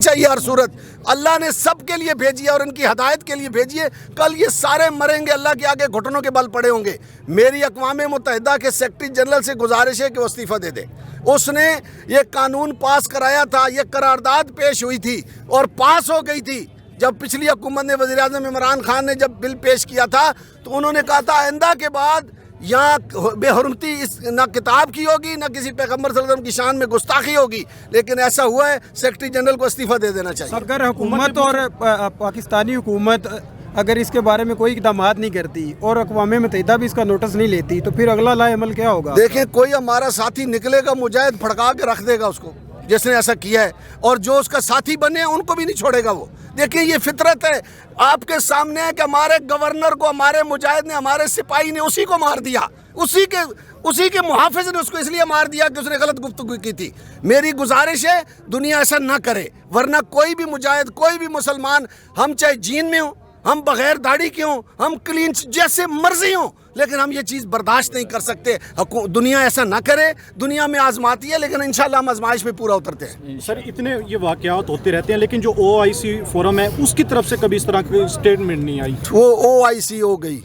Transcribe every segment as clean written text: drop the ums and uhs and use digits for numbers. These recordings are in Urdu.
چاہیے ہر صورت اللہ نے سب کے لیے بھیجی ہے اور ان کی ہدایت کے لیے بھیجی ہے۔ کل یہ سارے مریں گے، اللہ کے آگے گھٹنوں کے بل پڑے ہوں گے۔ میری اقوام متحدہ کے سیکرٹری جنرل سے گزارش ہے کہ وہ استعفیٰ دے دے۔ اس نے یہ قانون پاس کرایا تھا، یہ قرارداد پیش ہوئی تھی اور پاس ہو گئی تھی۔ جب پچھلی حکومت نے وزیر اعظم عمران خان نے جب بل پیش کیا تھا تو انہوں نے کہا تھا آئندہ کے بعد یہاں بے حرمتی نہ کتاب کی ہوگی، نہ کسی پیغمبر صلی اللہ علیہ وسلم کی شان میں گستاخی ہوگی، لیکن ایسا ہوا ہے۔ سیکرٹری جنرل کو استعفیٰ دے دینا چاہیے۔ اگر حکومت اور پاکستانی حکومت اگر اس کے بارے میں کوئی اقدامات نہیں کرتی اور اقوام متحدہ بھی اس کا نوٹس نہیں لیتی تو پھر اگلا لائے عمل کیا ہوگا؟ دیکھیں، کوئی ہمارا ساتھی نکلے گا، مجاہد پھڑکا کے رکھ دے گا اس کو، جس نے ایسا کیا ہے، اور جو اس کا ساتھی بنے ہیں ان کو بھی نہیں چھوڑے گا وہ۔ دیکھیں، یہ فطرت ہے آپ کے سامنے ہے کہ ہمارے گورنر کو ہمارے مجاہد نے، ہمارے سپاہی نے اسی کو مار دیا، اسی کے محافظ نے اس کو اس لیے مار دیا کہ اس نے غلط گفتگو کی تھی۔ میری گزارش ہے دنیا ایسا نہ کرے، ورنہ کوئی بھی مجاہد، کوئی بھی مسلمان، ہم چاہے جین میں ہوں، ہم بغیر داڑھی کے ہوں، ہم کلین جیسے مرضی ہوں، لیکن ہم یہ چیز برداشت نہیں کر سکتے۔ دنیا ایسا نہ کرے۔ دنیا میں آزماتی ہے، لیکن انشاءاللہ ہم آزمائش پہ پورا اترتے ہیں۔ سر، اتنے یہ واقعات ہوتے رہتے ہیں، لیکن جو OIC فورم ہے اس کی طرف سے کبھی اس طرح کی سٹیٹمنٹ نہیں آئی۔ وہ OIC ہو گئی،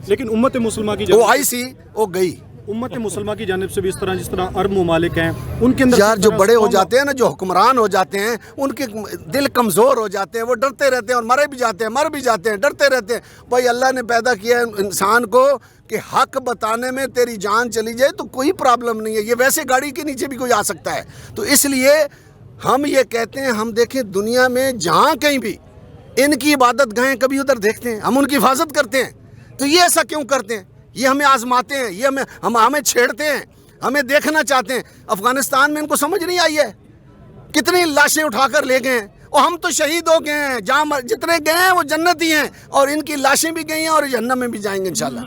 لیکن امت مسلمہ کی OIC ہو گئی۔ امت مسلمہ کی جانب سے بھی اس طرح، جس طرح عرب ممالک ہیں ان کے اندر یار جو بڑے ہو جاتے ہیں نا، جو حکمران ہو جاتے ہیں، ان کے دل کمزور ہو جاتے ہیں، وہ ڈرتے رہتے ہیں اور مر بھی جاتے ہیں، ڈرتے رہتے ہیں۔ بھائی اللہ نے پیدا کیا ہے انسان کو کہ حق بتانے میں تیری جان چلی جائے تو کوئی پرابلم نہیں ہے، یہ ویسے گاڑی کے نیچے بھی کوئی آ سکتا ہے۔ تو اس لیے ہم یہ کہتے ہیں، ہم دیکھیں دنیا میں جہاں کہیں بھی ان کی عبادت گاہیں کبھی ادھر دیکھتے ہیں، ہم ان کی حفاظت کرتے ہیں، تو یہ ایسا کیوں کرتے ہیں؟ یہ ہمیں آزماتے ہیں، یہ ہمیں چھیڑتے ہیں، ہمیں دیکھنا چاہتے ہیں۔ افغانستان میں ان کو سمجھ نہیں آئی ہے، کتنی لاشیں اٹھا کر لے گئے ہیں، اور ہم تو شہید ہو گئے ہیں، جہاں جتنے گئے ہیں وہ جنتی ہیں، اور ان کی لاشیں بھی گئی ہیں اور جہنم میں بھی جائیں گے انشاءاللہ۔